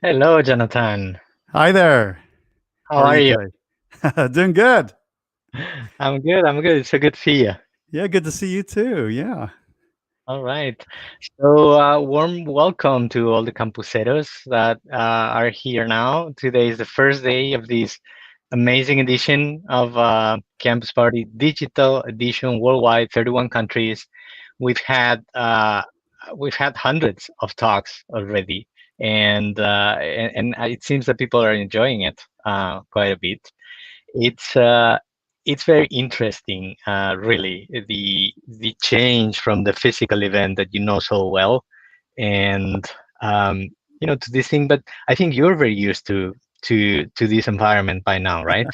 Hello, Jonathan. Hi there. How How are are you you? today? Doing good. I'm good. I'm good. It's so good to see you. Yeah, good to see you too. Yeah. All right. So, warm welcome to all the campuseros that are here now. Today is the first day of this amazing edition of Campus Party Digital Edition worldwide, 31 countries. We've had uh, we've had hundreds of talks already, and it seems that people are enjoying it quite a bit. It's uh, it's very interesting, really, the change from the physical event that you know so well, and um, to this thing. But I think you're very used to this environment by now, right?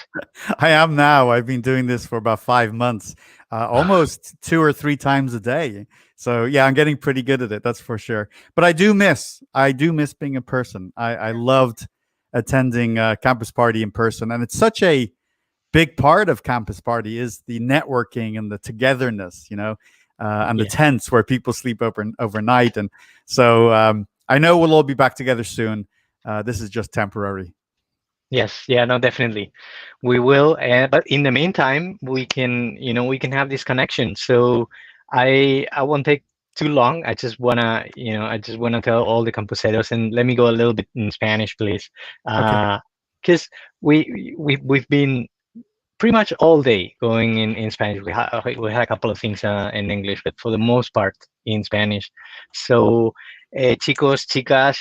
I am now. I've been doing this for about 5 months, almost 2 or 3 times a day. So yeah, I'm getting pretty good at it. That's for sure. But I do miss being in person. I loved attending campus party in person, and it's such a big part of campus party is the networking and the togetherness, and the Yeah. tents where people sleep overnight. And so I know we'll all be back together soon. This is just temporary. Yes. Yeah. No. Definitely, we will. But in the meantime, we can have this connection. So I won't take too long. I just wanna tell all the campuseros, and let me go a little bit in Spanish, please. Okay. Because we've been pretty much all day going in Spanish. We had a couple of things in English, but for the most part in Spanish. So, chicos, chicas,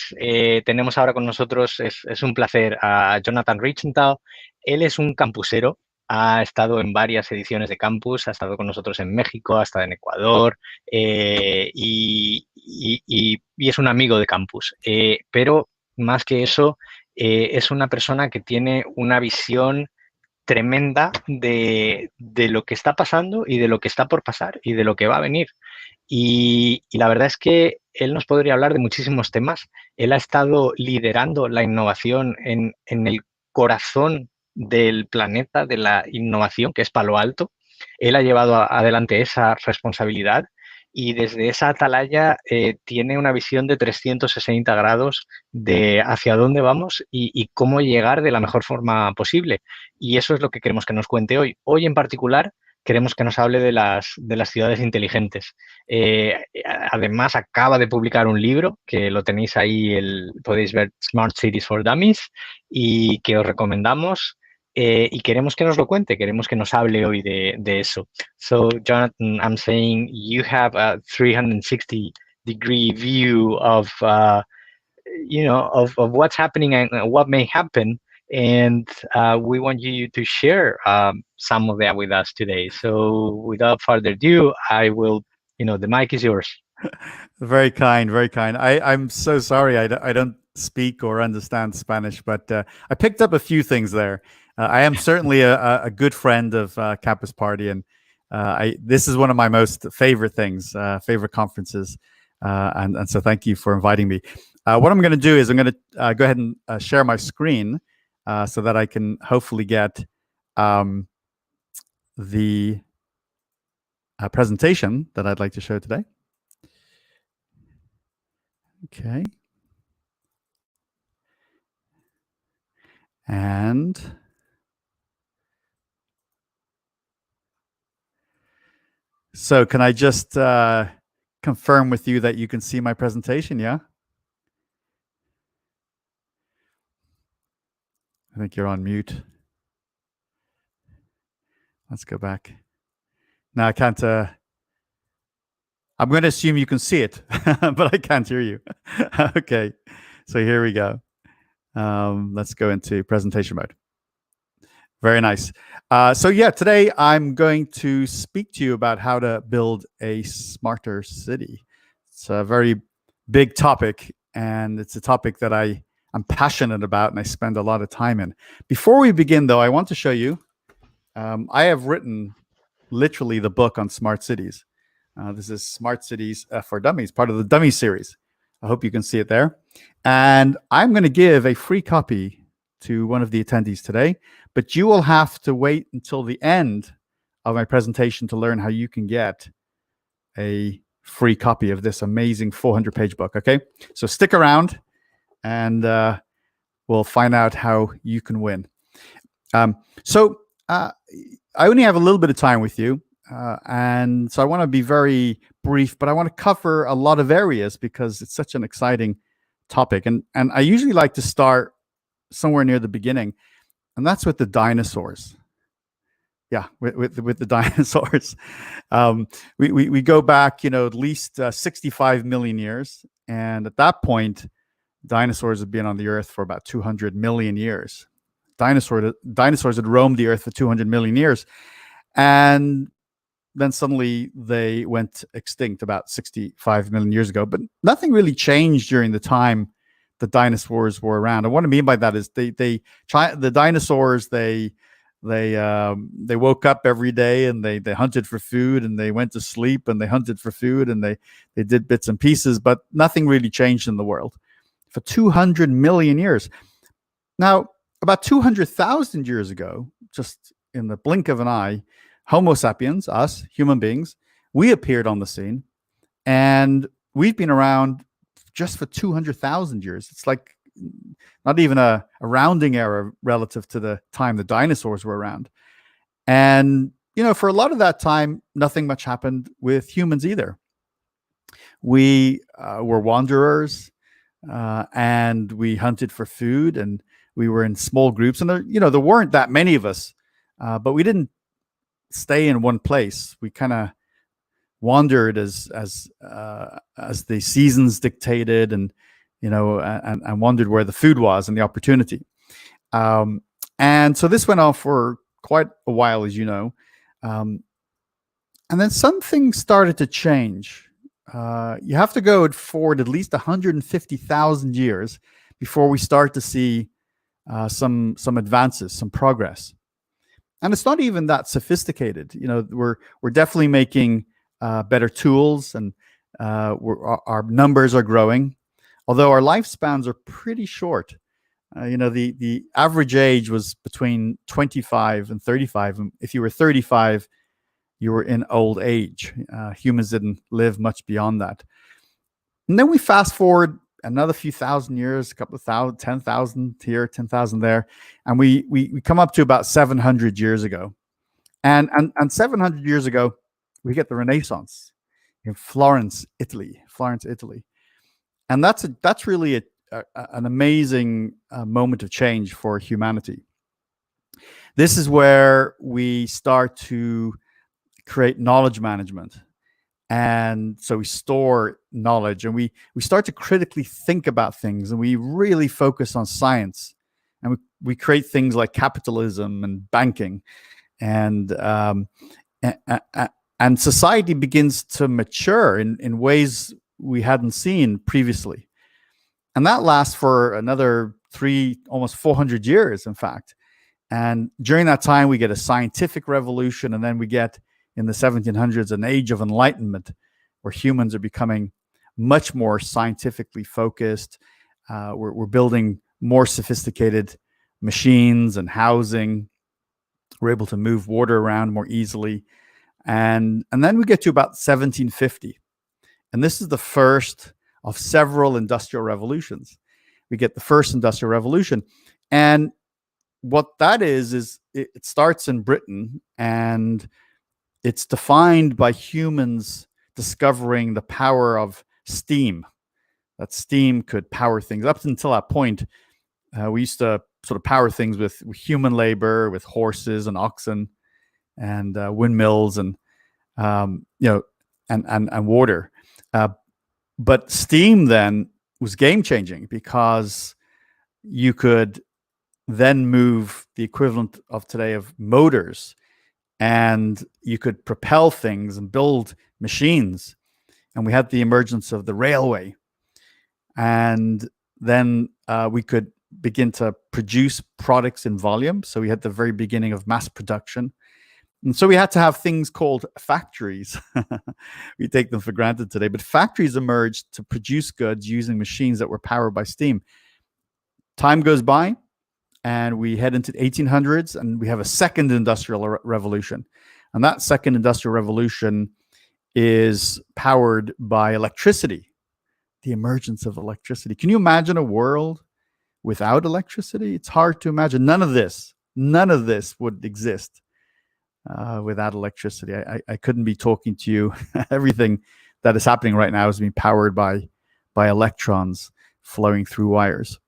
tenemos ahora con nosotros, es un placer, a Jonathan Reichental. Él es un campusero, ha estado en varias ediciones de campus, ha estado con nosotros en México, ha estado en Ecuador, y es un amigo de campus. Pero más que eso, es una persona que tiene una visión tremenda de lo que está pasando y de lo que está por pasar y de lo que va a venir. Y la verdad es que él nos podría hablar de muchísimos temas. Él ha estado liderando la innovación en el corazón del planeta de la innovación, que es Palo Alto. Él ha llevado adelante esa responsabilidad y desde esa atalaya tiene una visión de 360 grados de hacia dónde vamos y cómo llegar de la mejor forma posible. Y eso es lo que queremos que nos cuente hoy. Hoy en particular queremos que nos hable de las ciudades inteligentes. Eh, Además, acaba de publicar un libro que lo tenéis ahí, podéis ver, Smart Cities for Dummies, y que os recomendamos. Y queremos que nos lo cuente, queremos que nos hable hoy de eso. So, Jonathan, I'm saying you have a 360-degree view of what's happening and what may happen, and we want you to share some of that with us today. So, without further ado, the mic is yours. Very kind, very kind. I'm so sorry. I don't speak or understand Spanish, but I picked up a few things there. I am certainly a good friend of Campus Party, and this is one of my most favorite things, favorite conferences. And so thank you for inviting me. What I'm going to do is I'm going to go ahead and share my screen so that I can hopefully get the presentation that I'd like to show today. Okay. And so can I just confirm with you that you can see my presentation? Yeah. I think you're on mute. Let's go back. Now I can't. I'm going to assume you can see it, but I can't hear you. Okay. So here we go. Let's go into presentation mode. Very nice. So yeah, today I'm going to speak to you about how to build a smarter city. It's a very big topic, and it's a topic that I'm passionate about and I spend a lot of time in. Before we begin, though, I want to show you, I have written literally the book on smart cities. This is Smart Cities for Dummies, part of the Dummy series. I hope you can see it there. And I'm going to give a free copy to one of the attendees today, but you will have to wait until the end of my presentation to learn how you can get a free copy of this amazing 400-page book, okay? So stick around, and we'll find out how you can win. So I only have a little bit of time with you. And so I want to be very brief, but I want to cover a lot of areas because it's such an exciting topic. And I usually like to start somewhere near the beginning, and that's with the dinosaurs. Yeah, with the dinosaurs. We go back, at least 65 million years. And at that point, dinosaurs have been on the earth for about 200 million years. Dinosaurs had roamed the earth for 200 million years. And then suddenly they went extinct about 65 million years ago. But nothing really changed during the time the dinosaurs were around. And what I mean by that is the dinosaurs, they woke up every day and they hunted for food, and they went to sleep and they hunted for food, and they did bits and pieces, but nothing really changed in the world for 200 million years. Now, about 200,000 years ago, just in the blink of an eye, Homo sapiens, us human beings, we appeared on the scene, and we've been around just for 200,000 years. It's like not even a rounding error relative to the time the dinosaurs were around. And, for a lot of that time, nothing much happened with humans either. We were wanderers, and we hunted for food, and we were in small groups. And there weren't that many of us, but we didn't stay in one place. We kind of wandered as the seasons dictated, and and wondered where the food was and the opportunity. And so this went on for quite a while, as you know. And then something started to change. You have to go forward at least 150,000 years before we start to see some advances, some progress. And it's not even that sophisticated. We're definitely making better tools, and our numbers are growing, although our lifespans are pretty short. The average age was between 25 and 35. And if you were 35, you were in old age. Humans didn't live much beyond that. And then we fast forward another few thousand years, a couple of thousand, 10,000 here, 10,000 there, and we come up to about 700 years ago. And 700 years ago, we get the Renaissance in Florence, Italy. And that's really an amazing moment of change for humanity. This is where we start to create knowledge management. And so we store knowledge, and we start to critically think about things, and we really focus on science. And we create things like capitalism and banking. And society begins to mature in ways we hadn't seen previously. And that lasts for another almost 400 years, in fact. And during that time, we get a scientific revolution, and then we get, in the 1700s, an age of enlightenment, where humans are becoming much more scientifically focused. We're building more sophisticated machines and housing. We're able to move water around more easily. And then we get to about 1750. And this is the first of several industrial revolutions. We get the first industrial revolution. And what that is it starts in Britain, and it's defined by humans discovering the power of steam. That steam could power things. Up until that point, we used to sort of power things with human labor, with horses and oxen, and windmills, and and water. But steam then was game changing, because you could then move the equivalent of today of motors, and you could propel things and build machines. And we had the emergence of the railway. And then we could begin to produce products in volume. So we had the very beginning of mass production. And so we had to have things called factories. We take them for granted today, but factories emerged to produce goods using machines that were powered by steam. Time goes by, and we head into the 1800s, and we have a second industrial revolution. And that second industrial revolution is powered by electricity, the emergence of electricity. Can you imagine a world without electricity? It's hard to imagine. None of this would exist without electricity. I couldn't be talking to you. Everything that is happening right now is being powered by electrons flowing through wires.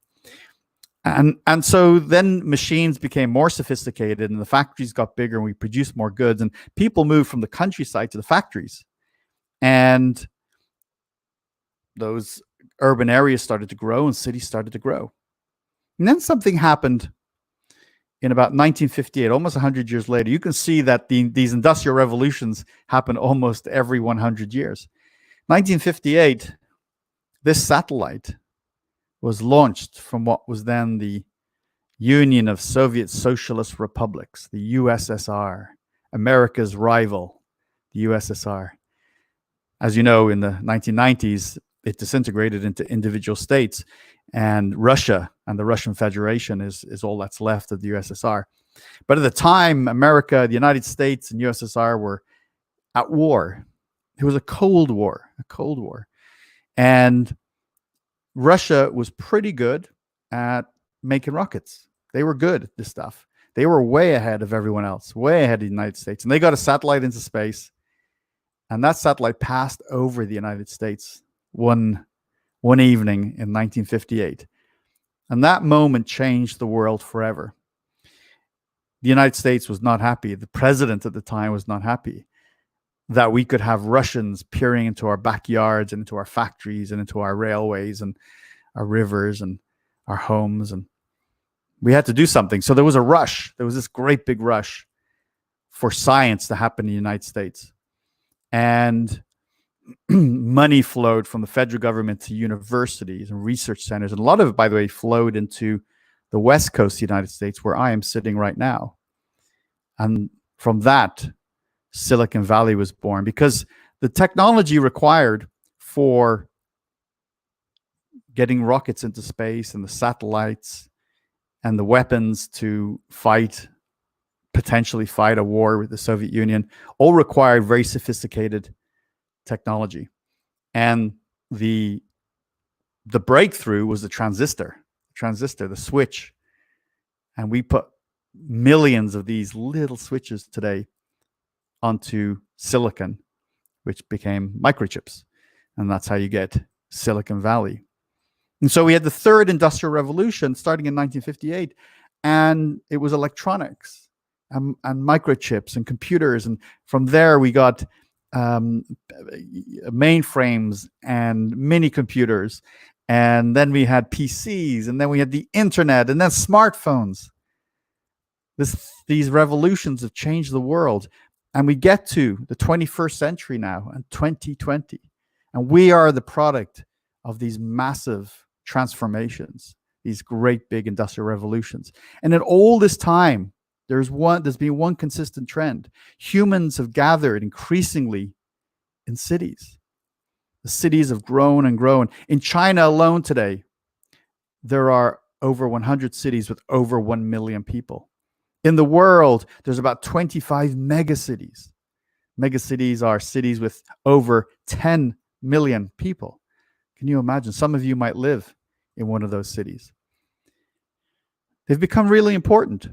And so then machines became more sophisticated and the factories got bigger and we produced more goods and people moved from the countryside to the factories. And those urban areas started to grow and cities started to grow. And then something happened in about 1958, almost 100 years later. You can see that these industrial revolutions happen almost every 100 years. 1958, this satellite was launched from what was then the Union of Soviet Socialist Republics, the USSR, America's rival, the USSR. As you know, in the 1990s, it disintegrated into individual states, and Russia and the Russian Federation is all that's left of the USSR. But at the time, America, the United States, and USSR were at war. It was a Cold War. And Russia was pretty good at making rockets. They were good at this stuff. They were way ahead of everyone else, way ahead of the United States. And they got a satellite into space. And that satellite passed over the United States one evening in 1958. And that moment changed the world forever. The United States was not happy. The president at the time was not happy that we could have Russians peering into our backyards and into our factories and into our railways and our rivers and our homes. And we had to do something. So there was a rush. There was this great big rush for science to happen in the United States. And money flowed from the federal government to universities and research centers. And a lot of it, by the way, flowed into the West Coast of the United States, where I am sitting right now. And from that, Silicon Valley was born, because the technology required for getting rockets into space and the satellites and the weapons to potentially fight a war with the Soviet Union, all required very sophisticated technology. And the breakthrough was the transistor, the switch. And we put millions of these little switches today onto silicon, which became microchips. And that's how you get Silicon Valley. And so we had the third industrial revolution starting in 1958, and it was electronics and microchips and computers. And from there, we got mainframes and mini computers. And then we had PCs, and then we had the internet, and then smartphones. These revolutions have changed the world. And we get to the 21st century now, and 2020. And we are the product of these massive transformations, these great big industrial revolutions. And in all this time, there's been one consistent trend. Humans have gathered increasingly in cities. The cities have grown and grown. In China alone today, there are over 100 cities with over 1 million people. In the world, there's about 25 megacities. Megacities are cities with over 10 million people. Can you imagine? Some of you might live in one of those cities. They've become really important.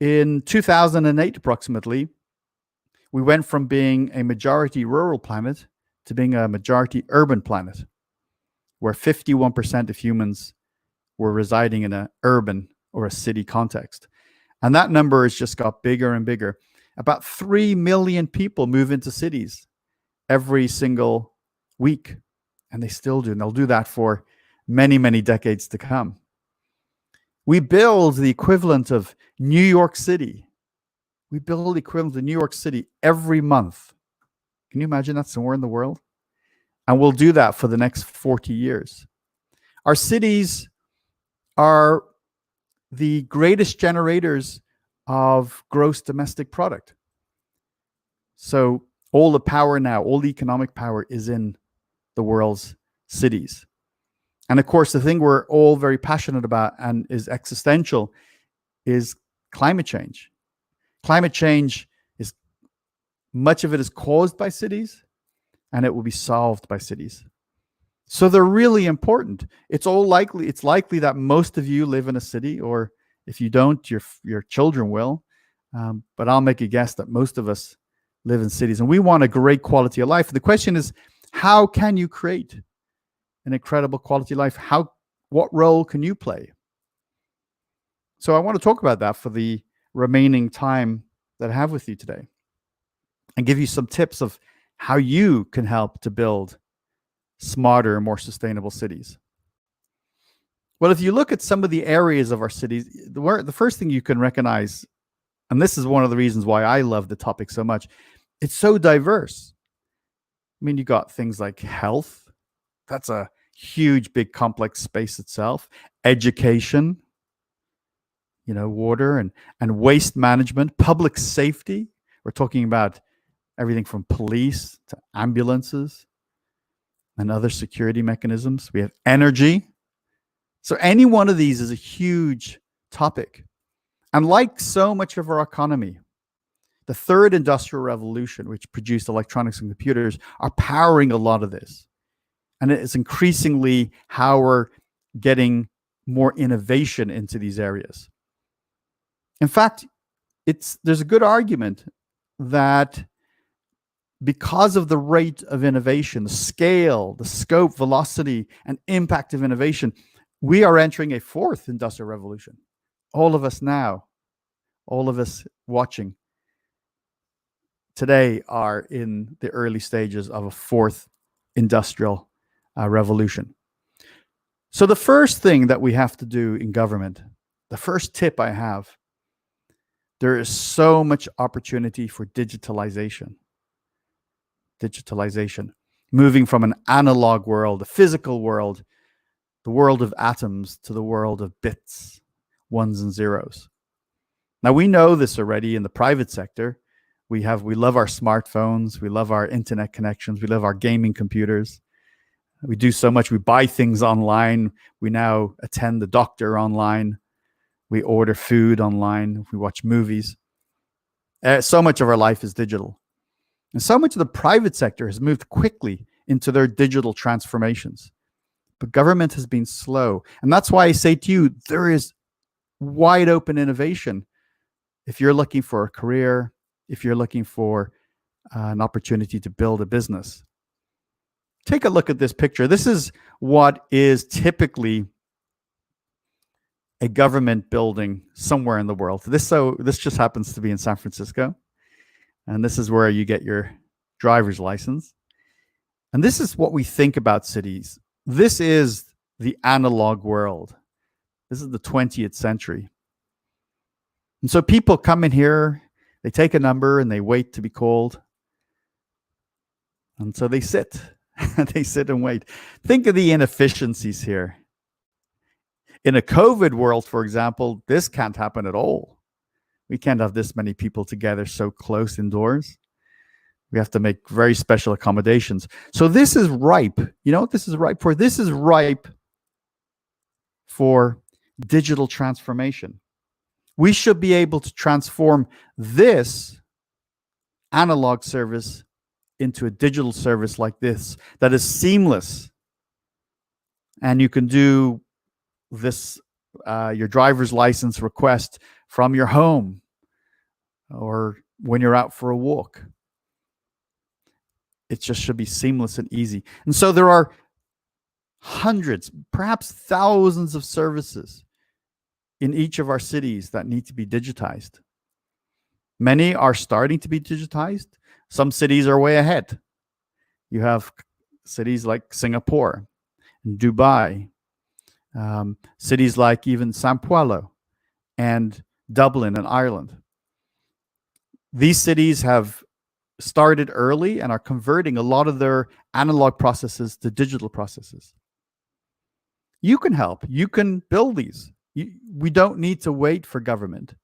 In 2008, approximately, we went from being a majority rural planet to being a majority urban planet, where 51% of humans were residing in an urban or a city context. And that number has just got bigger and bigger. About 3 million people move into cities every single week. And they still do. And they'll do that for many, many decades to come. We build the equivalent of New York City. We build the equivalent of New York City every month. Can you imagine that somewhere in the world? And we'll do that for the next 40 years. Our cities are the greatest generators of gross domestic product. So all the power now, all the economic power is in the world's cities. And of course, the thing we're all very passionate about and is existential is climate change. Climate change is, much of it is caused by cities, and it will be solved by cities. So they're really important. It's likely that most of you live in a city, or if you don't, your children will. But I'll make a guess that most of us live in cities, and we want a great quality of life. The question is, how can you create an incredible quality of life? What role can you play? So I want to talk about that for the remaining time that I have with you today, and give you some tips of how you can help to build smarter, more sustainable cities. Well, if you look at some of the areas of our cities, the first thing you can recognize, and this is one of the reasons why I love the topic so much, it's so diverse. I mean, you got things like health. That's a huge, big, complex space itself. Education, water and waste management, public safety. We're talking about everything from police to ambulances and other security mechanisms. We have energy. So any one of these is a huge topic. And like so much of our economy, the third industrial revolution, which produced electronics and computers, are powering a lot of this. And it's increasingly how we're getting more innovation into these areas. In fact, there's a good argument that because of the rate of innovation, the scale, the scope, velocity, and impact of innovation, we are entering a fourth industrial revolution. All of us now, all of us watching today are in the early stages of a fourth industrial revolution. So the first thing that we have to do in government, the first tip I have, there is so much opportunity for digitalization. Moving from an analog world, a physical world, the world of atoms, to the world of bits, ones and zeros. Now, we know this already in the private sector. We love our smartphones, we love our internet connections, we love our gaming computers. We do so much. We buy things online. We now attend the doctor online. We order food online. We watch movies. So much of our life is digital. And so much of the private sector has moved quickly into their digital transformations. But government has been slow. And that's why I say to you, there is wide open innovation. If you're looking for a career, if you're looking for an opportunity to build a business. Take a look at this picture. This is what is typically a government building somewhere in the world. This just happens to be in San Francisco. And this is where you get your driver's license. And this is what we think about cities. This is the analog world. This is the 20th century. And so people come in here, they take a number and they wait to be called. And so they sit. They sit and wait. Think of the inefficiencies here. In a COVID world, for example, this can't happen at all. We can't have this many people together so close indoors. We have to make very special accommodations. So this is ripe. You know what this is ripe for? This is ripe for digital transformation. We should be able to transform this analog service into a digital service like this that is seamless. And you can do this, your driver's license request from your home or when you're out for a walk. It just should be seamless and easy. And so there are hundreds, perhaps thousands of services in each of our cities that need to be digitized. Many are starting to be digitized. Some cities are way ahead. You have cities like Singapore, and Dubai, cities like even Sao Paulo and Dublin and Ireland. These cities have started early and are converting a lot of their analog processes to digital processes. You can help. You can build these. We don't need to wait for government.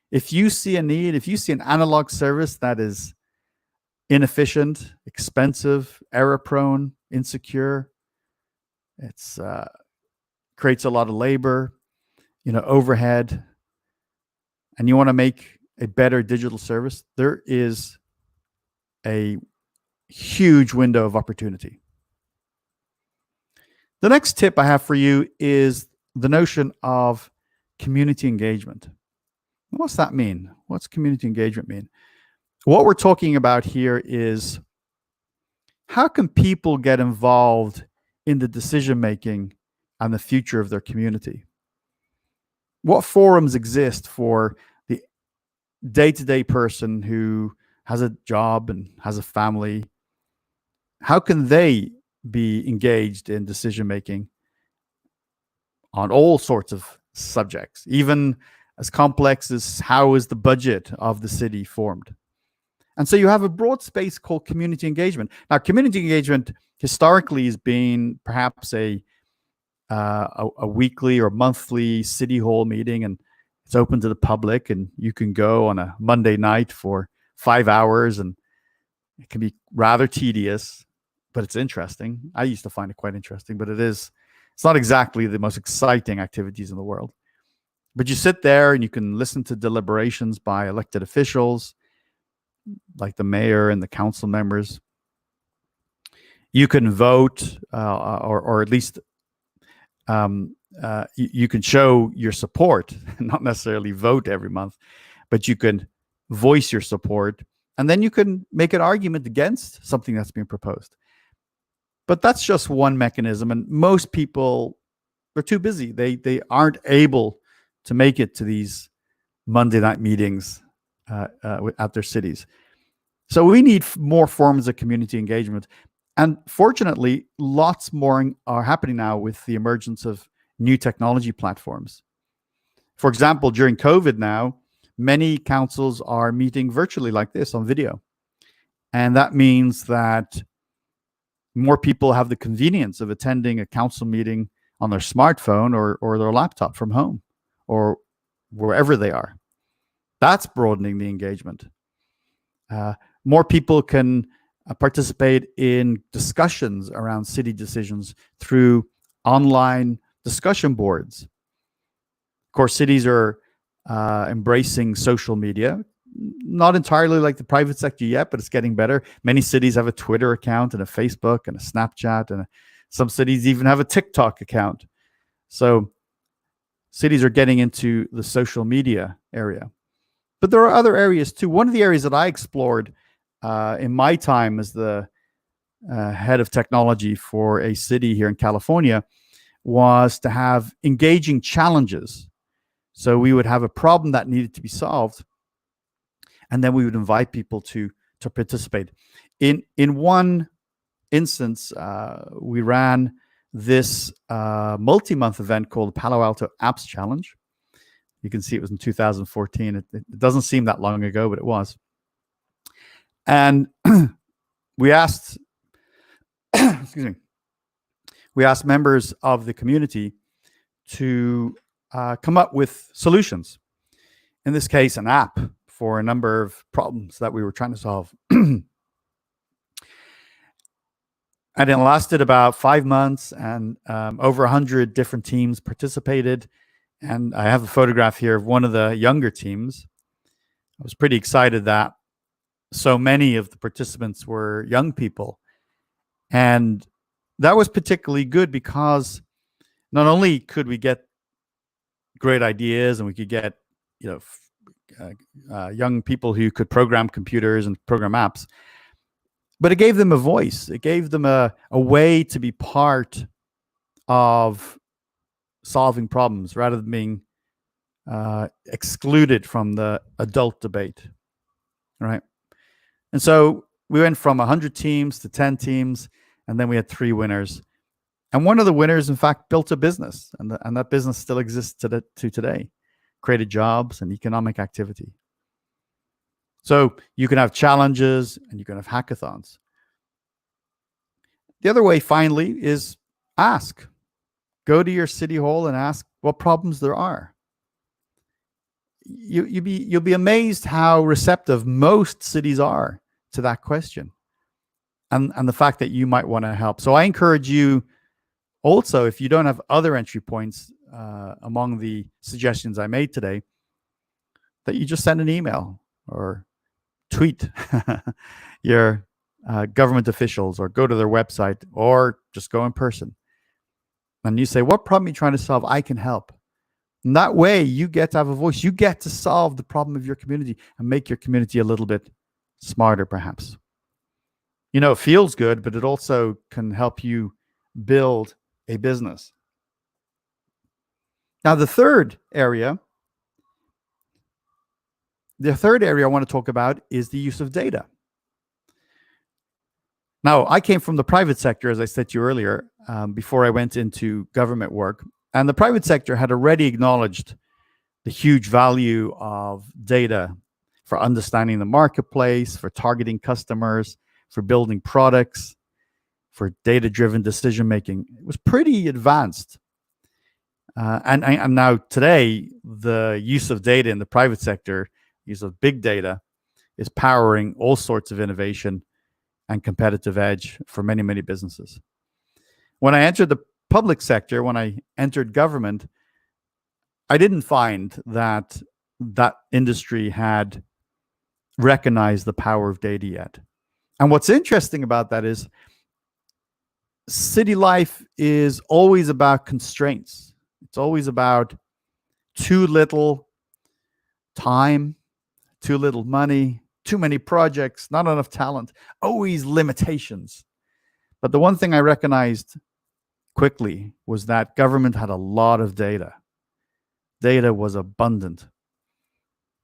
If you see a need, if you see an analog service that is inefficient, expensive, error-prone, insecure, it's creates a lot of labor, overhead, and you want to make a better digital service, there is a huge window of opportunity. The next tip I have for you is the notion of community engagement. What's that mean? What's community engagement mean? What we're talking about here is how can people get involved in the decision-making and the future of their community? What forums exist for the day-to-day person who has a job and has a family? How can they be engaged in decision-making on all sorts of subjects, even as complex as how is the budget of the city formed? And so you have a broad space called community engagement. Now, community engagement historically has been perhaps a weekly or monthly city hall meeting, and it's open to the public, and you can go on a Monday night for 5 hours, and it can be rather tedious, but it's interesting. I used to find it quite interesting, but it's not exactly the most exciting activities in the world. But you sit there and you can listen to deliberations by elected officials, like the mayor and the council members. You can vote, or at least you can show your support, not necessarily vote every month, but you can voice your support, and then you can make an argument against something that's being proposed. But that's just one mechanism, and most people, they're too busy. They aren't able to make it to these Monday night meetings at their cities. So we need more forms of community engagement. And fortunately, lots more are happening now with the emergence of new technology platforms. For example, during COVID now, many councils are meeting virtually like this on video. And that means that more people have the convenience of attending a council meeting on their smartphone or their laptop from home or wherever they are. That's broadening the engagement. More people can participate in discussions around city decisions through online discussion boards. Of course, cities are embracing social media, not entirely like the private sector yet, but it's getting better. Many cities have a Twitter account and a Facebook and a Snapchat, and some cities even have a TikTok account. So cities are getting into the social media area. But there are other areas too. One of the areas that I explored in my time as the head of technology for a city here in California was to have engaging challenges. So we would have a problem that needed to be solved, and then we would invite people to participate. In one instance, we ran this multi-month event called the Palo Alto Apps Challenge. You can see it was in 2014. It doesn't seem that long ago, but it was. And we asked, excuse me, we asked members of the community to come up with solutions. In this case, an app for a number of problems that we were trying to solve. And it lasted about 5 months, and over 100 different teams participated. And I have a photograph here of one of the younger teams. I was pretty excited that so many of the participants were young people. And that was particularly good because not only could we get great ideas and we could get, young people who could program computers and program apps, but it gave them a voice. It gave them a way to be part of solving problems rather than being excluded from the adult debate, right? And so we went from 100 teams to 10 teams, and then we had 3 winners. And one of the winners, in fact, built a business, and that business still exists to today, created jobs and economic activity. So you can have challenges and you can have hackathons. The other way, finally, is ask. Go to your city hall and ask what problems there are. You'll be amazed how receptive most cities are to that question, and the fact that you might want to help. So I encourage you also, if you don't have other entry points among the suggestions I made today, that you just send an email or tweet your government officials, or go to their website, or just go in person. and you say, what problem are you trying to solve? I can help. And that way you get to have a voice. You get to solve the problem of your community and make your community a little bit smarter, perhaps. You know, it feels good, but it also can help you build a business. Now, the third area I want to talk about is the use of data. Now, I came from the private sector, as I said to you earlier, before I went into government work. And the private sector had already acknowledged the huge value of data for understanding the marketplace, for targeting customers, for building products, for data-driven decision-making. It was pretty advanced. And now today, the use of data in the private sector, use of big data, is powering all sorts of innovation and competitive edge for many, many businesses. When I entered the public sector, when I entered government, I didn't find that that industry had recognized the power of data yet. And what's interesting about that is city life is always about constraints. It's always about too little time, too little money, too many projects, not enough talent, always limitations. But the one thing I recognized quickly was that government had a lot of data. Data was abundant.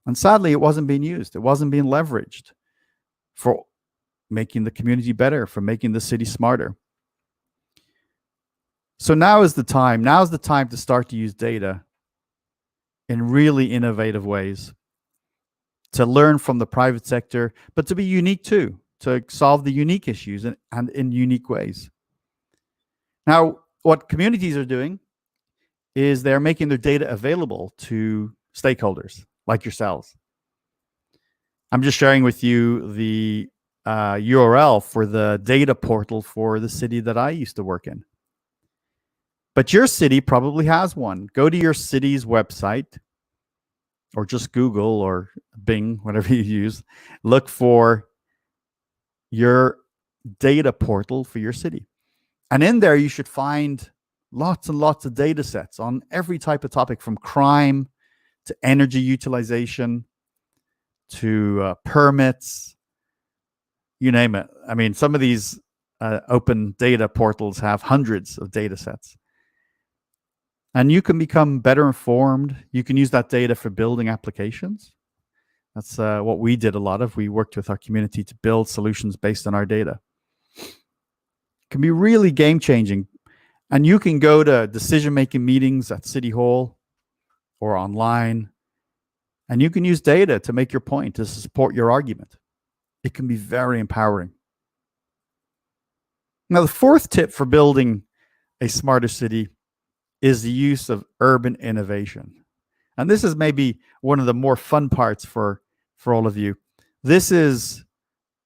And sadly, it wasn't being used. It wasn't being leveraged for making the community better, for making the city smarter. So now is the time. Now is the time to start to use data in really innovative ways, to learn from the private sector, but to be unique too, to solve the unique issues and in unique ways. Now, what communities are doing is they're making their data available to stakeholders like yourselves. I'm just sharing with you the URL for the data portal for the city that I used to work in. But your city probably has one. Go to your city's website, or just Google or Bing, whatever you use. Look for your data portal for your city. And in there, you should find lots and lots of data sets on every type of topic, from crime to energy utilization to permits, you name it. I mean, some of these open data portals have hundreds of data sets. And you can become better informed. You can use that data for building applications. That's what we did a lot of. We worked with our community to build solutions based on our data. It can be really game-changing. And you can go to decision-making meetings at City Hall or online, and you can use data to make your point, to support your argument. It can be very empowering. Now, the fourth tip for building a smarter city is the use of urban innovation. And this is maybe one of the more fun parts for all of you. This is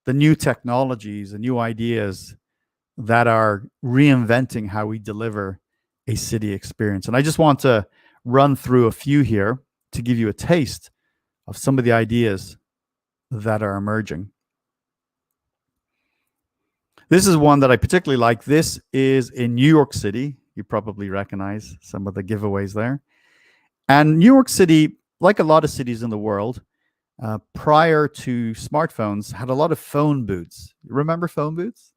the new technologies, the new ideas that are reinventing how we deliver a city experience. And I just want to run through a few here to give you a taste of some of the ideas that are emerging. This is one that I particularly like. This is in New York City. You probably recognize some of the giveaways there. And New York City, like a lot of cities in the world, prior to smartphones, had a lot of phone booths. You remember phone booths?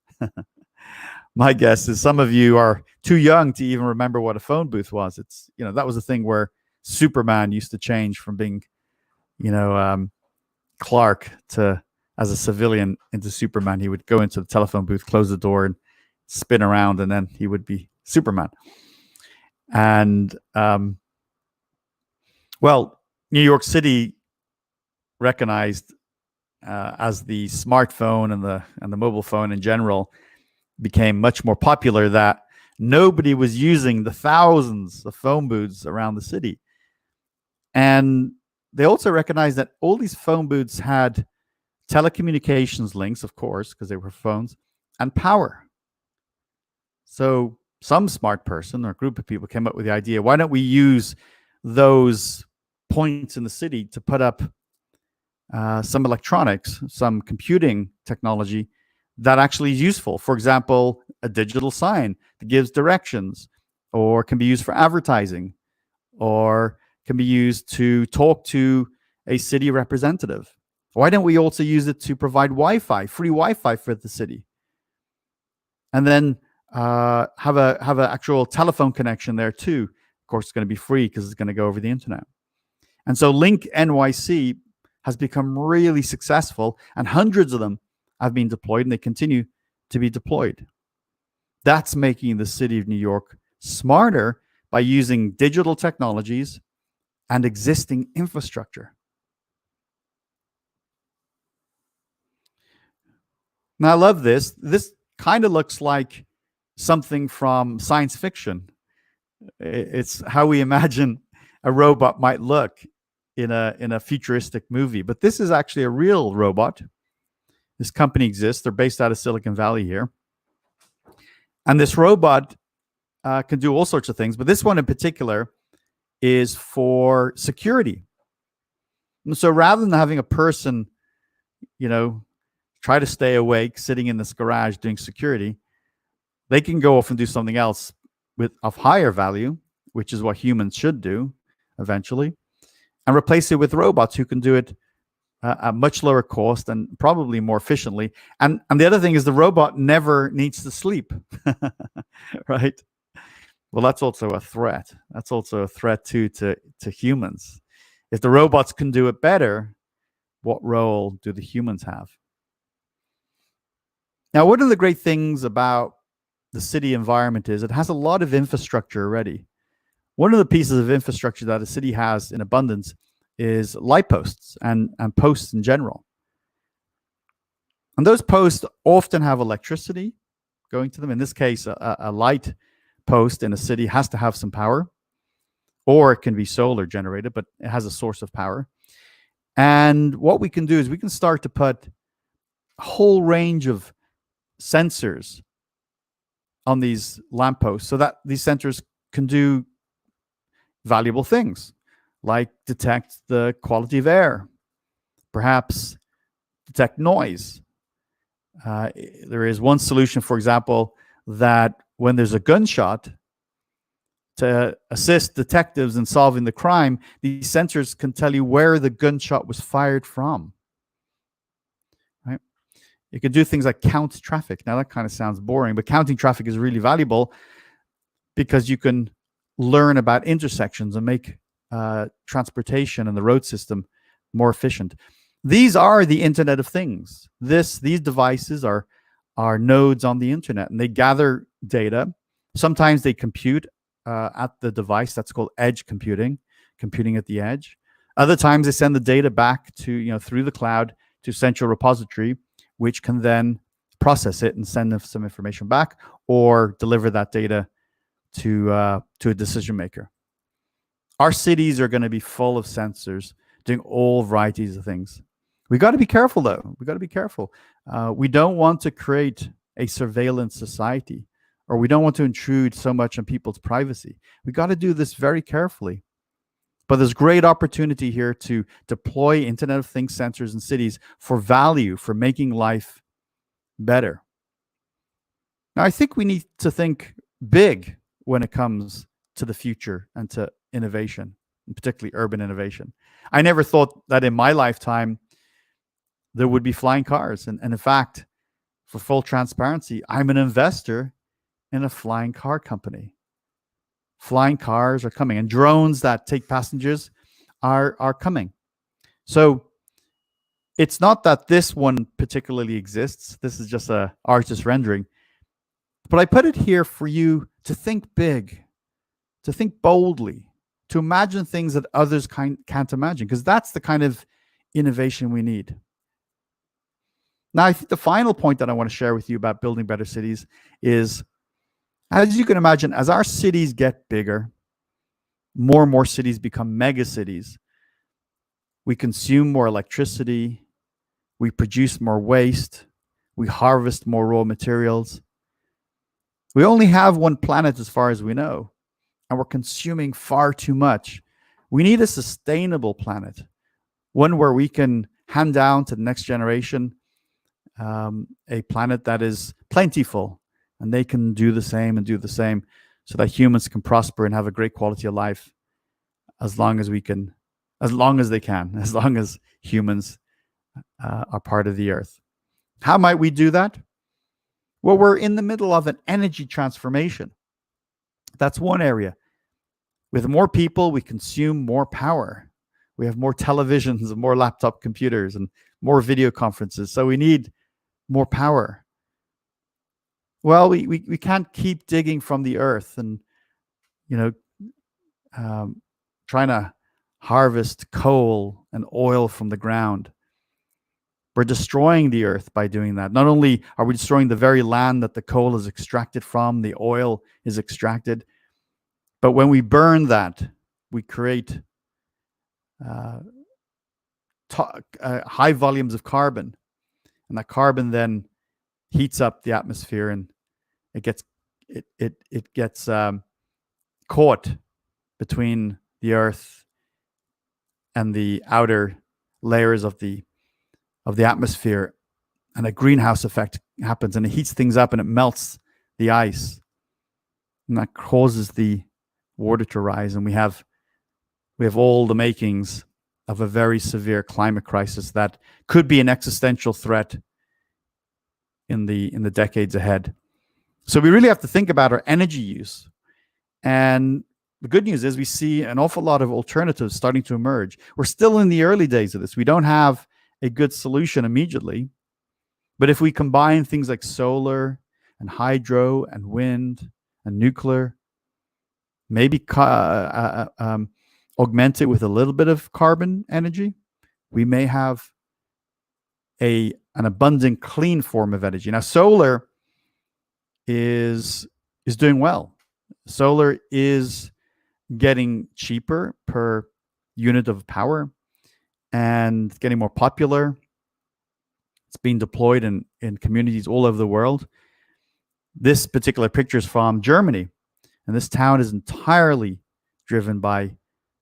My guess is some of you are too young to even remember what a phone booth was. It's, you know, that was a thing where Superman used to change from being, you know, Clark to, as a civilian, into Superman. He would go into the telephone booth, close the door, and spin around, and then he would be Superman. And well, New York City recognized as the smartphone and the mobile phone in general became much more popular, that nobody was using the thousands of phone booths around the city. And they also recognized that all these phone booths had telecommunications links, of course, because they were phones, and power. So some smart person or group of people came up with the idea, why don't we use those points in the city to put up some electronics, some computing technology that actually is useful. For example, a digital sign that gives directions, or can be used for advertising, or can be used to talk to a city representative. Why don't we also use it to provide Wi-Fi, free Wi-Fi for the city? And then have an actual telephone connection there too. Of course, it's going to be free because it's going to go over the internet. And so Link NYC has become really successful, and hundreds of them have been deployed, and they continue to be deployed. That's making the city of New York smarter by using digital technologies and existing infrastructure. Now, I love this. This kind of looks like something from science fiction. It's how we imagine a robot might look in a futuristic movie. But this is actually a real robot. This company exists. They're based out of Silicon Valley here. And this robot can do all sorts of things. But this one in particular is for security. And so rather than having a person, try to stay awake sitting in this garage doing security, they can go off and do something else of higher value, which is what humans should do eventually, and replace it with robots who can do it at much lower cost and probably more efficiently. And the other thing is the robot never needs to sleep, right? Well, that's also a threat. That's also a threat too to humans. If the robots can do it better, what role do the humans have? Now, one of the great things about the city environment is it has a lot of infrastructure already. One of the pieces of infrastructure that a city has in abundance is light posts and posts in general. And those posts often have electricity going to them. In this case, a light post in a city has to have some power, or it can be solar generated, but it has a source of power. And what we can do is we can start to put a whole range of sensors on these lampposts so that these sensors can do valuable things like detect the quality of air, perhaps detect noise. There is one solution, for example, that when there's a gunshot, to assist detectives in solving the crime, these sensors can tell you where the gunshot was fired from. Right? You can do things like count traffic. Now that kind of sounds boring, but counting traffic is really valuable because you can learn about intersections and make transportation and the road system more efficient. These are the Internet of Things. These devices are nodes on the internet, and they gather data. Sometimes they compute at the device. That's called edge computing at the edge. Other times they send the data back to, through the cloud to central repository, which can then process it and send them some information back or deliver that data to a decision maker. Our cities are going to be full of sensors doing all varieties of things. We got to be careful, though. We got to be careful. We don't want to create a surveillance society, or we don't want to intrude so much on people's privacy. We got to do this very carefully. But there's great opportunity here to deploy Internet of Things sensors in cities for value, for making life better. Now, I think we need to think big when it comes to the future and to innovation, and particularly urban innovation. I never thought that in my lifetime there would be flying cars. And in fact, for full transparency, I'm an investor in a flying car company. Flying cars are coming, and drones that take passengers are coming. So it's not that this one particularly exists. This is just an artist rendering. But I put it here for you to think big, to think boldly, to imagine things that others can't imagine, because that's the kind of innovation we need. Now, I think the final point that I want to share with you about building better cities is, as you can imagine, as our cities get bigger, more and more cities become mega cities. We consume more electricity, we produce more waste, we harvest more raw materials. We only have one planet as far as we know, and we're consuming far too much. We need a sustainable planet, one where we can hand down to the next generation a planet that is plentiful, and they can do the same and do the same. so that humans can prosper and have a great quality of life as long as they can, as long as humans are part of the earth. How might we do that? Well, we're in the middle of an energy transformation. That's one area. With more people, we consume more power. We have more televisions and more laptop computers and more video conferences. So we need more power. Well, we can't keep digging from the earth and, trying to harvest coal and oil from the ground. We're destroying the earth by doing that. Not only are we destroying the very land that the coal is extracted from, the oil is extracted, but when we burn that, we create high volumes of carbon, and that carbon then heats up the atmosphere, and it gets caught between the earth and the outer layers of the atmosphere, and a greenhouse effect happens, and it heats things up and it melts the ice, and that causes the water to rise, and we have all the makings of a very severe climate crisis that could be an existential threat in the decades ahead. So we really have to think about our energy use. And the good news is we see an awful lot of alternatives starting to emerge. We're still in the early days of this. We don't have a good solution immediately. But if we combine things like solar and hydro and wind and nuclear, maybe augment it with a little bit of carbon energy, we may have an abundant, clean form of energy. Now, solar is doing well. Solar is getting cheaper per unit of power and getting more popular. It's being deployed in communities all over the world. This particular picture is from Germany, and this town is entirely driven by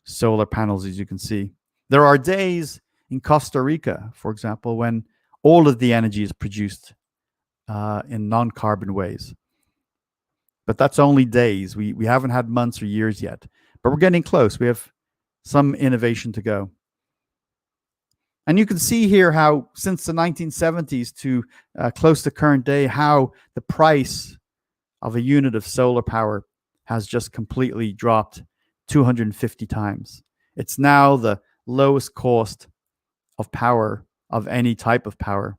solar panels, as you can see. There are days in Costa Rica, for example, when all of the energy is produced in non-carbon ways. But that's only days. We haven't had months or years yet, but we're getting close. We have some innovation to go. And you can see here how since the 1970s to close to current day, how the price of a unit of solar power has just completely dropped 250 times. It's now the lowest cost of power, of any type of power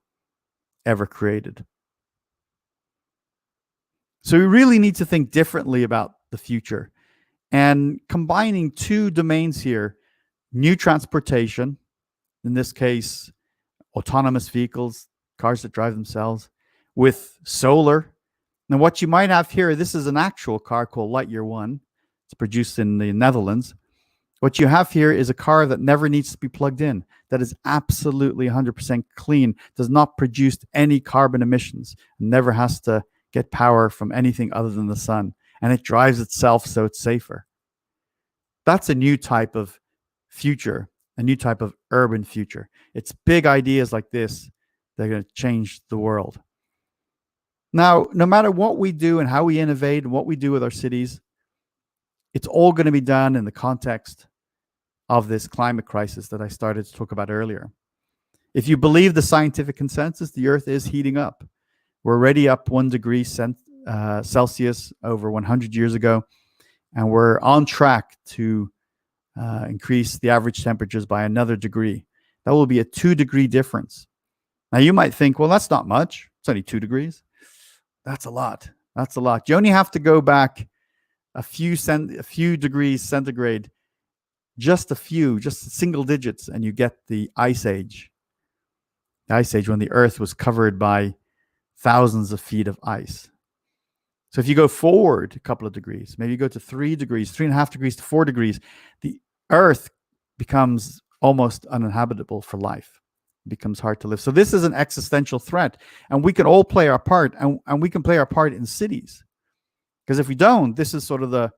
ever created. So we really need to think differently about the future. And combining two domains here, new transportation, in this case, autonomous vehicles, cars that drive themselves, with solar. Now, what you might have here, this is an actual car called Lightyear 1. It's produced in the Netherlands. What you have here is a car that never needs to be plugged in, that is absolutely 100% clean, does not produce any carbon emissions, never has to get power from anything other than the sun, and it drives itself, so it's safer. That's a new type of future, a new type of urban future. It's big ideas like this that are going to change the world. Now, no matter what we do and how we innovate and what we do with our cities, it's all going to be done in the context of this climate crisis that I started to talk about earlier. If you believe the scientific consensus, the Earth is heating up. We're already up 1 degree Celsius over 100 years ago, and we're on track to increase the average temperatures by another degree. That will be a 2-degree difference. Now, you might think, well, that's not much. It's only 2 degrees. That's a lot. That's a lot. You only have to go back a few degrees centigrade, just single digits, and you get the Ice Age. The Ice Age, when the Earth was covered by thousands of feet of ice. So if you go forward a couple of degrees, maybe you go to 3 degrees, 3.5 degrees to 4 degrees, the Earth becomes almost uninhabitable for life. It becomes hard to live. So this is an existential threat, and we can all play our part, and we can play our part in cities. Because if we don't, this is sort of the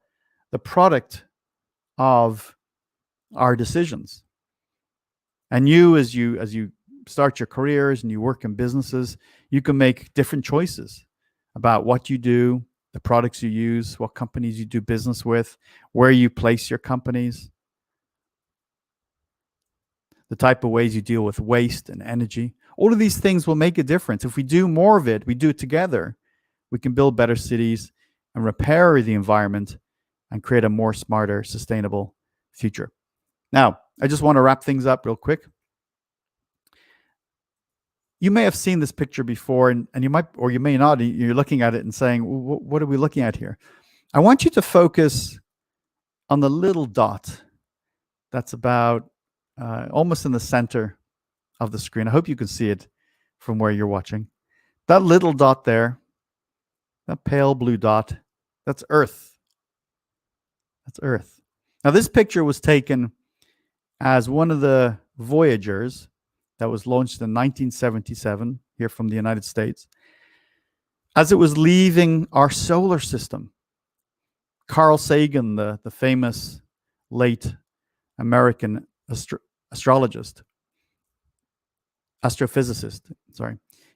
product of our decisions. And you, as you start your careers and you work in businesses, you can make different choices about what you do, the products you use, what companies you do business with, where you place your companies, the type of ways you deal with waste and energy. All of these things will make a difference. If we do more of it, we do it together, we can build better cities and repair the environment and create a more smarter, sustainable future. Now, I just want to wrap things up real quick. You may have seen this picture before, and you might, or you may not. You're looking at it and saying, what are we looking at here? I want you to focus on the little dot that's about almost in the center of the screen. I hope you can see it from where you're watching. That little dot there, that pale blue dot, that's Earth. That's Earth. Now, this picture was taken as one of the Voyagers that was launched in 1977 here from the United States. As it was leaving our solar system, Carl Sagan, the famous late American astrophysicist,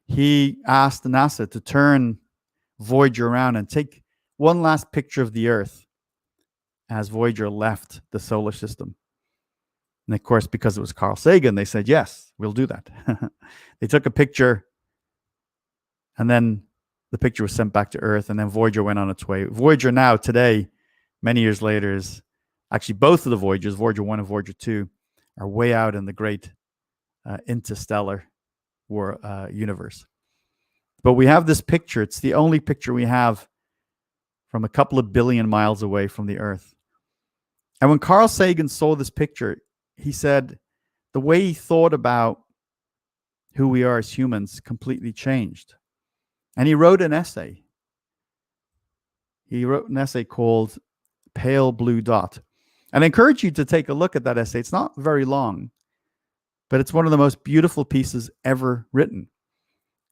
he asked NASA to turn Voyager around and take one last picture of the Earth as Voyager left the solar system. And of course, because it was Carl Sagan, they said, yes, we'll do that. They took a picture, and then the picture was sent back to Earth, and then Voyager went on its way. Voyager now, today, many years later, is actually both of the Voyagers, Voyager 1 and Voyager 2, are way out in the great interstellar universe. But we have this picture. It's the only picture we have from a couple of billion miles away from the Earth. And when Carl Sagan saw this picture, he said the way he thought about who we are as humans completely changed. And he wrote an essay. He wrote an essay called Pale Blue Dot. And I encourage you to take a look at that essay. It's not very long, but it's one of the most beautiful pieces ever written.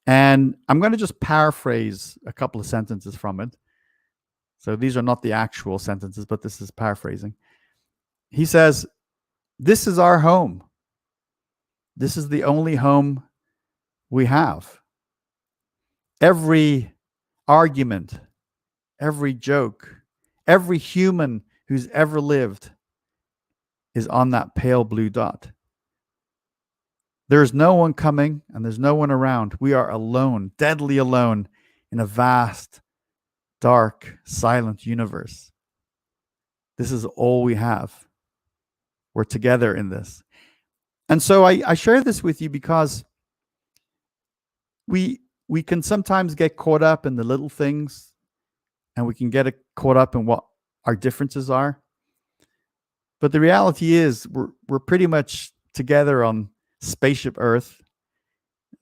And I'm going to just paraphrase a couple of sentences from it. So these are not the actual sentences, but this is paraphrasing. He says, "This is our home. This is the only home we have. Every argument, every joke, every human who's ever lived is on that pale blue dot. There's no one coming and there's no one around. We are alone, deadly alone in a vast, dark, silent universe. This is all we have. We're together in this." And so I share this with you because we can sometimes get caught up in the little things, and we can get caught up in what our differences are. But the reality is we're pretty much together on spaceship Earth.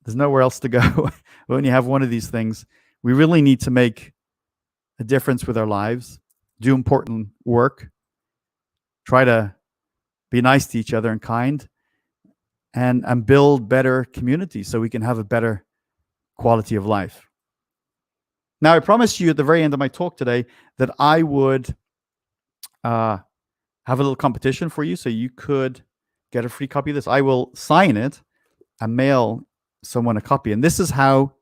There's nowhere else to go. When you have one of these things, we really need to make a difference with our lives, do important work, try to be nice to each other and kind, and build better communities so we can have a better quality of life. Now, I promised you at the very end of my talk today that I would have a little competition for you so you could get a free copy of this. I will sign it and mail someone a copy. And this is how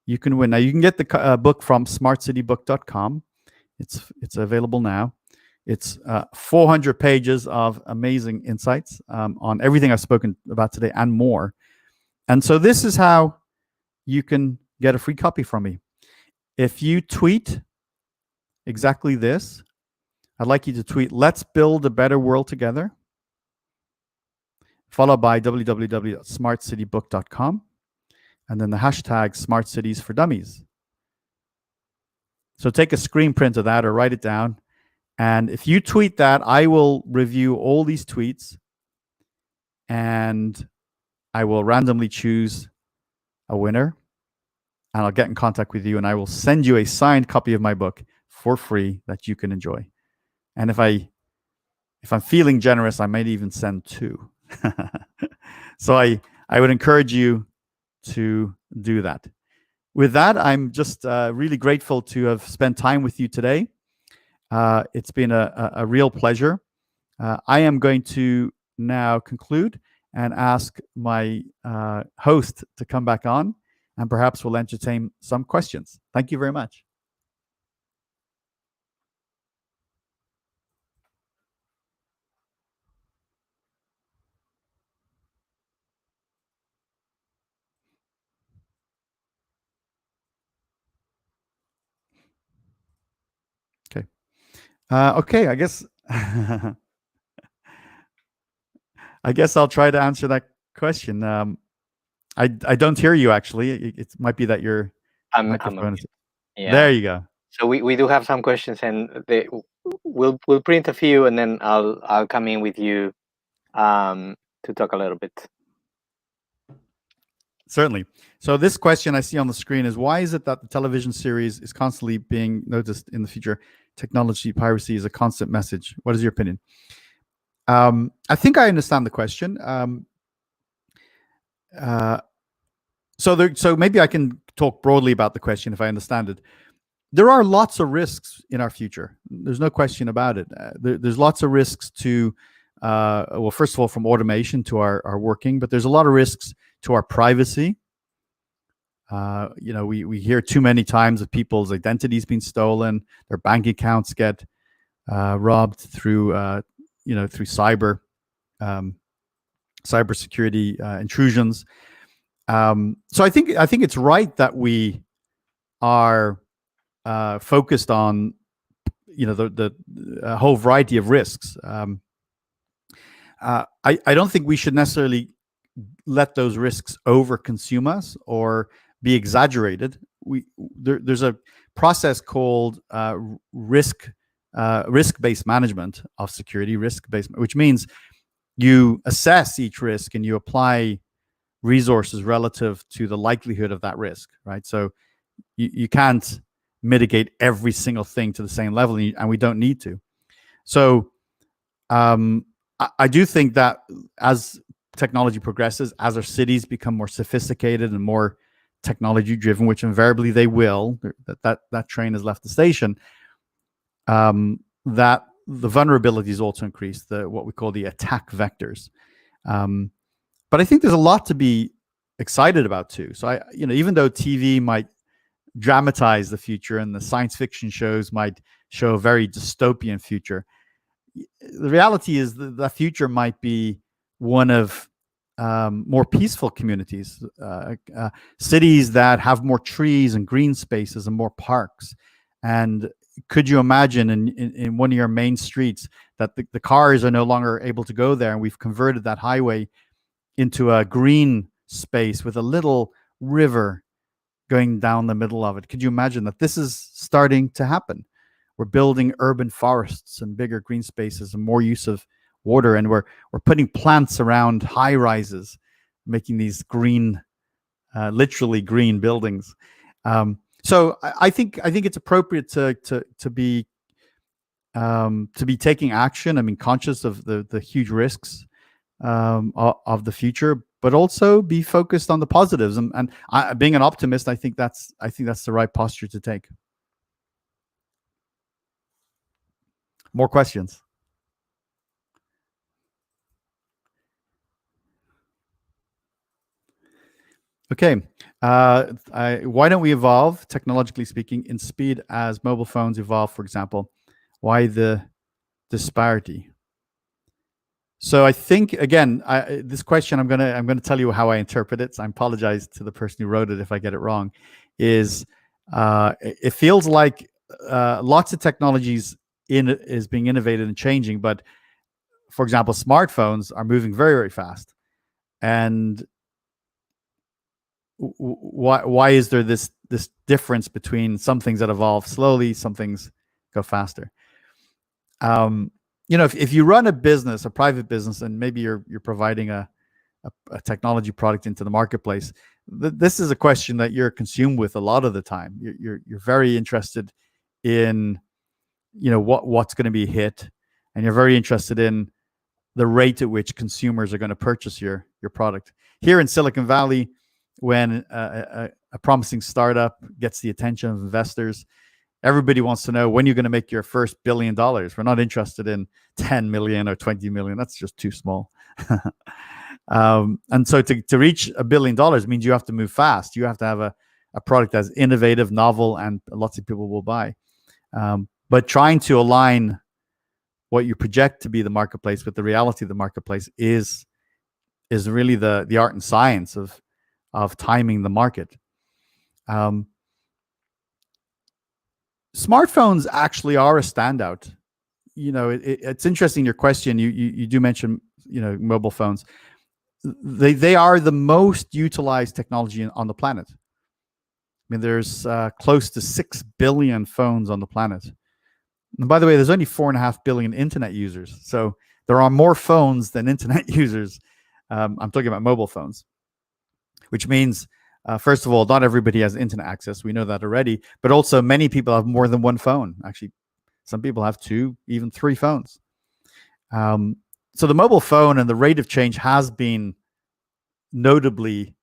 you can win. Now, you can get the book from smartcitybook.com. It's available now. It's 400 pages of amazing insights on everything I've spoken about today and more. And so this is how you can get a free copy from me. If you tweet exactly this, I'd like you to tweet, "Let's build a better world together," followed by www.smartcitybook.com, and then the hashtag Smart Cities for Dummies. So take a screen print of that or write it down. And if you tweet that, I will review all these tweets and I will randomly choose a winner, and I'll get in contact with you and I will send you a signed copy of my book for free that you can enjoy. And if I'm feeling generous, I might even send two. So I would encourage you to do that. With that, I'm just really grateful to have spent time with you today. It's been a real pleasure. I am going to now conclude and ask my host to come back on, and perhaps we'll entertain some questions. Thank you very much. Okay, I guess I guess I'll try to answer that question. I don't hear you actually. It might be that your I'm microphone is. yeah. There you go. So we do have some questions, and we'll print a few, and then I'll come in with you to talk a little bit. Certainly. So this question I see on the screen is, why is it that the television series is constantly being noticed in the future? Technology piracy is a constant message. What is your opinion? I think I understand the question. So maybe I can talk broadly about the question if I understand it. There are lots of risks in our future. There's no question about it. There's lots of risks to, well, first of all, from automation to our working, but there's a lot of risks to our privacy. We hear too many times of people's identities being stolen, their bank accounts get robbed through cyber cybersecurity intrusions. So I think it's right that we are focused on the whole variety of risks. I don't think we should necessarily let those risks overconsume us or be exaggerated. There's a process called risk-based management of security, risk-based, which means you assess each risk and you apply resources relative to the likelihood of that risk, right? So you can't mitigate every single thing to the same level, and we don't need to. So I do think that as technology progresses, as our cities become more sophisticated and more technology driven, which invariably they will, that train has left the station, that the vulnerabilities also increase, what we call the attack vectors. But I think there's a lot to be excited about too. So even though TV might dramatize the future and the science fiction shows might show a very dystopian future, the reality is that the future might be one of more peaceful communities, cities that have more trees and green spaces and more parks. And could you imagine in one of your main streets that the cars are no longer able to go there, and we've converted that highway into a green space with a little river going down the middle of it? Could you imagine that this is starting to happen? We're building urban forests and bigger green spaces and more use of water, and we're putting plants around high rises, making these green, literally green buildings. So I think it's appropriate to be taking action. I mean, conscious of the huge risks of the future, but also be focused on the positives. And being an optimist, I think that's the right posture to take. More questions? Okay. Why don't we evolve, technologically speaking, in speed as mobile phones evolve, for example? Why the disparity? So I think, again, this question, I'm gonna tell you how I interpret it. So I apologize to the person who wrote it if I get it wrong. It feels like lots of technologies is being innovated and changing, but for example, smartphones are moving very, very fast. And why is there this difference between some things that evolve slowly, some things go faster? If you run a business, a private business, and maybe you're providing a technology product into the marketplace, this is a question that you're consumed with a lot of the time. You're very interested in what's going to be hit, and you're very interested in the rate at which consumers are going to purchase your product. Here in Silicon Valley, when a promising startup gets the attention of investors, everybody wants to know when you're going to make your first $1 billion. We're not interested in 10 million or 20 million. That's just too small. And so to reach $1 billion means you have to move fast. You have to have a product that's innovative, novel, and lots of people will buy. But trying to align what you project to be the marketplace with the reality of the marketplace is really the art and science of timing the market. Smartphones actually are a standout it's interesting, your question. You do mention, mobile phones. They are the most utilized technology on the planet. I mean, there's close to 6 billion phones on the planet. And by the way, there's only 4.5 billion internet users. So there are more phones than internet users. I'm talking about mobile phones, which means, first of all, not everybody has internet access. We know that already. But also, many people have more than one phone. Actually, some people have 2, even 3 phones. So the mobile phone and the rate of change has been notably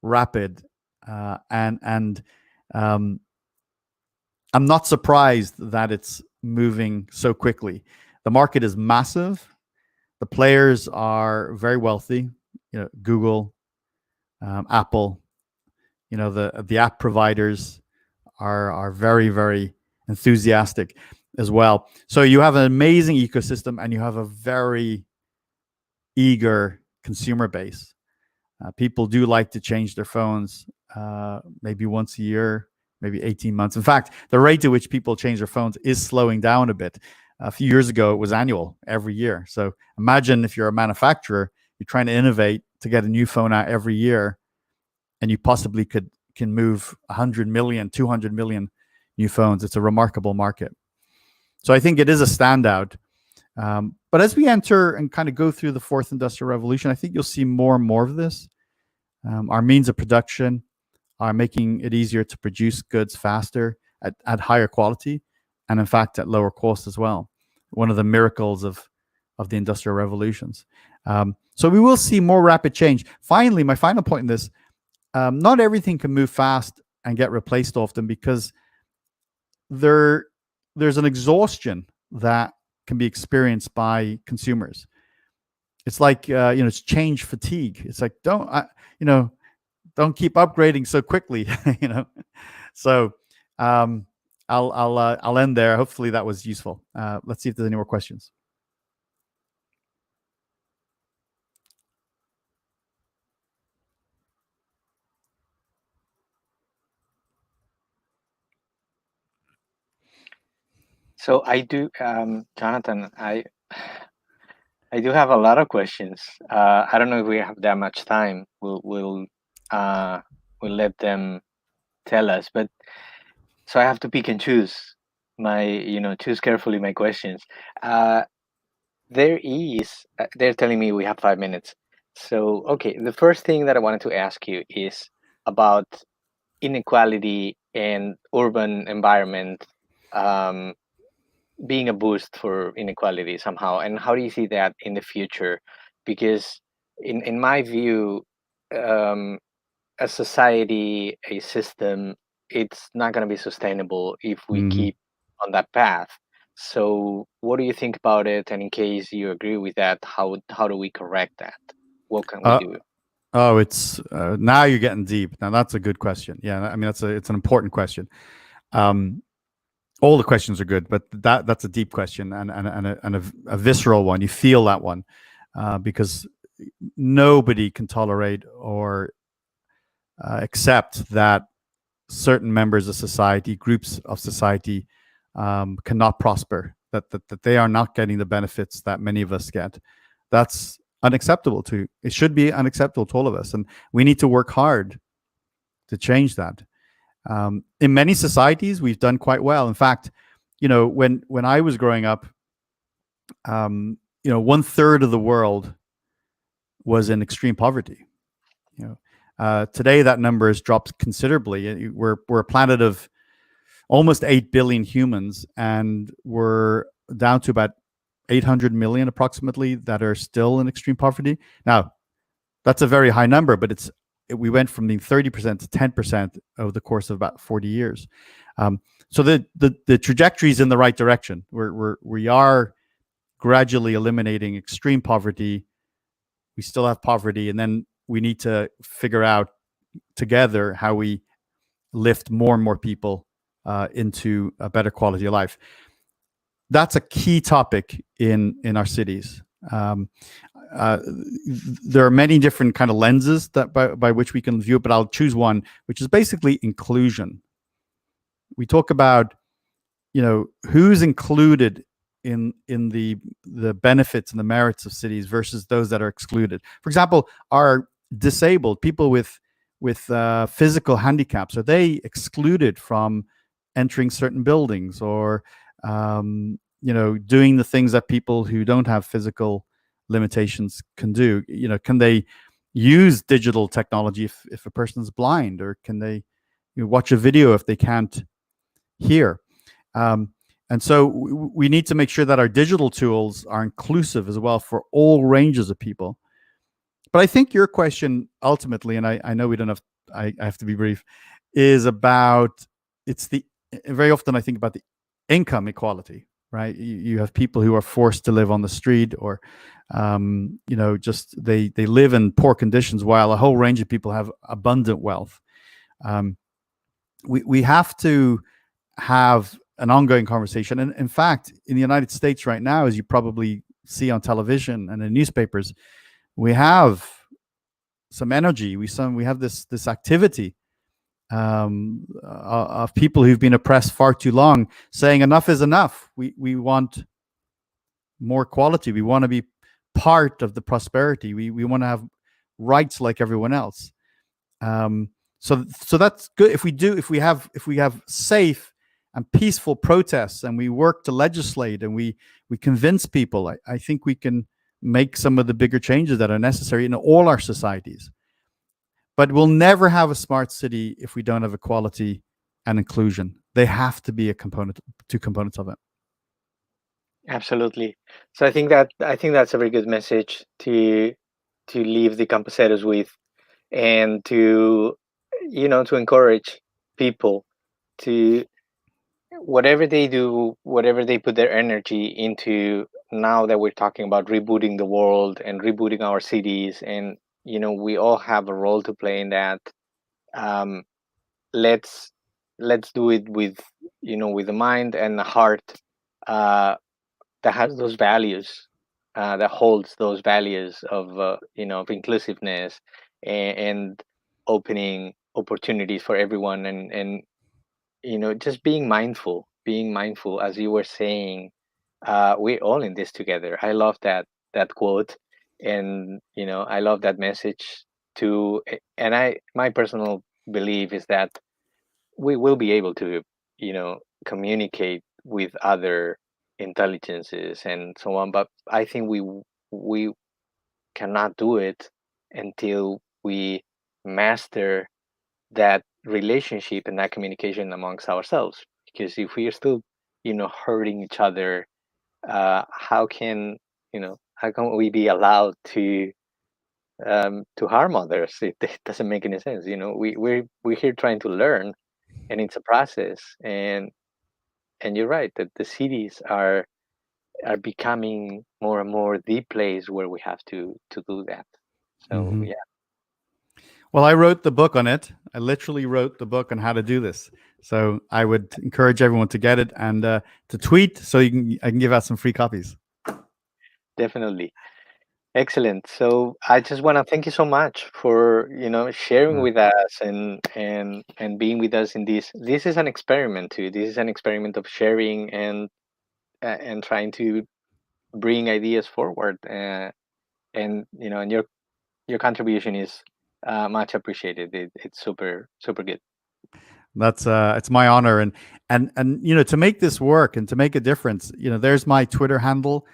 rapid, and I'm not surprised that it's moving so quickly. The market is massive. The players are very wealthy. Google, Apple. The app providers are very, very enthusiastic as well. So you have an amazing ecosystem, and you have a very eager consumer base. People do like to change their phones, maybe once a year, maybe 18 months. In fact, the rate at which people change their phones is slowing down a bit. A few years ago, it was annual, every year. So imagine if you're a manufacturer, you're trying to innovate to get a new phone out every year, and you possibly can move 100 million, 200 million new phones. It's a remarkable market. So I think it is a standout. But as we enter and kind of go through the fourth industrial revolution, I think you'll see more and more of this. Our means of production are making it easier to produce goods faster at higher quality, and in fact at lower cost as well. One of the miracles of the industrial revolutions. So we will see more rapid change. Finally, my final point in this, not everything can move fast and get replaced often, because there's an exhaustion that can be experienced by consumers. It's like it's change fatigue. It's like don't keep upgrading so quickly. So I'll end there. Hopefully that was useful. Let's see if there's any more questions. So I do, Jonathan, I do have a lot of questions. I don't know if we have that much time. We'll let them tell us, but so I have to pick and choose choose carefully my questions. They're telling me we have 5 minutes. So, okay, the first thing that I wanted to ask you is about inequality and urban environment being a boost for inequality somehow. And how do you see that in the future? Because in my view, a society, a system, it's not going to be sustainable if we keep on that path. So what do you think about it? And in case you agree with that, how do we correct that? What can we do? Oh, it's now you're getting deep. Now that's a good question. Yeah, I mean it's an important question. All the questions are good, but that's a deep question and a visceral one. You feel that one because nobody can tolerate or accept that certain members of society, groups of society, cannot prosper. That they are not getting the benefits that many of us get. That's unacceptable it should be unacceptable to all of us, and we need to work hard to change that. In many societies, we've done quite well. In fact, when I was growing up, 1/3 of the world was in extreme poverty. Today that number has dropped considerably. We're a planet of almost 8 billion humans, and we're down to about 800 million approximately that are still in extreme poverty. Now, that's a very high number, but we went from being 30% to 10% over the course of about 40 years. So the trajectory is in the right direction. We are gradually eliminating extreme poverty. We still have poverty, and then we need to figure out together how we lift more and more people into a better quality of life. That's a key topic in our cities. There are many different kind of lenses that by which we can view it, but I'll choose one, which is basically inclusion. We talk about, who's included in the benefits and the merits of cities versus those that are excluded. For example, are disabled people with physical handicaps, are they excluded from entering certain buildings, or doing the things that people who don't have physical limitations can do? Can they use digital technology if a person's blind, or can they watch a video if they can't hear? And so we need to make sure that our digital tools are inclusive as well for all ranges of people. But I think your question ultimately, and I know we don't have, I have to be brief, is about, very often I think about the income equality, right? You have people who are forced to live on the street, or, just they live in poor conditions, while a whole range of people have abundant wealth. We have to have an ongoing conversation. And in fact, in the United States right now, as you probably see on television and in newspapers, we have some energy. We have this activity of people who've been oppressed far too long, saying enough is enough. We want more quality. We want to be part of the prosperity. We want to have rights like everyone else. So that's good. If we have safe and peaceful protests, and we work to legislate, and we convince people, I think we can make some of the bigger changes that are necessary in all our societies. But we'll never have a smart city if we don't have equality and inclusion. They have to be two components of it. Absolutely. So I think that's a very good message to leave the campuseros with, and to encourage people to, whatever they do, whatever they put their energy into. Now that we're talking about rebooting the world and rebooting our cities, and we all have a role to play in that. Let's do it with the mind and the heart that has those values, that holds those values of of inclusiveness, and opening opportunities for everyone, and just being mindful, as you were saying. We're all in this together. I love that quote, and I love that message too. And my personal belief is that we will be able to communicate with other intelligences and so on, but I think we cannot do it until we master that relationship and that communication amongst ourselves. Because if we are still hurting each other, how can we be allowed to harm others? It doesn't make any sense. We're here trying to learn, and it's a process. And you're right that the cities are becoming more and more the place where we have to do that. So yeah. Well, I wrote the book on it. I literally wrote the book on how to do this. So I would encourage everyone to get it and to tweet, so I can give out some free copies. Definitely. Excellent. So I just want to thank you so much for sharing with us, and being with us in this. This is an experiment too. This is an experiment of sharing, and trying to bring ideas forward. And and your contribution is much appreciated. It's super good. That's it's my honor, and to make this work and to make a difference, there's my Twitter handle.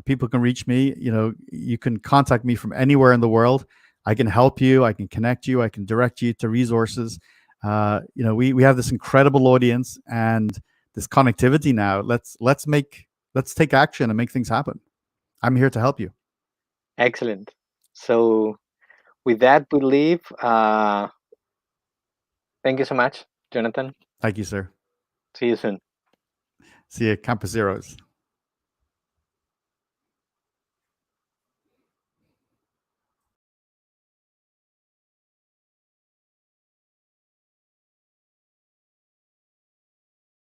People can reach me. You can contact me from anywhere in the world. I can help you. I can connect you. I can direct you to resources. We have this incredible audience and this connectivity now. Let's take action and make things happen. I'm here to help you. Excellent. So with that, we leave. Thank you so much, Jonathan. Thank you, sir. See you soon. See you, Campuseros.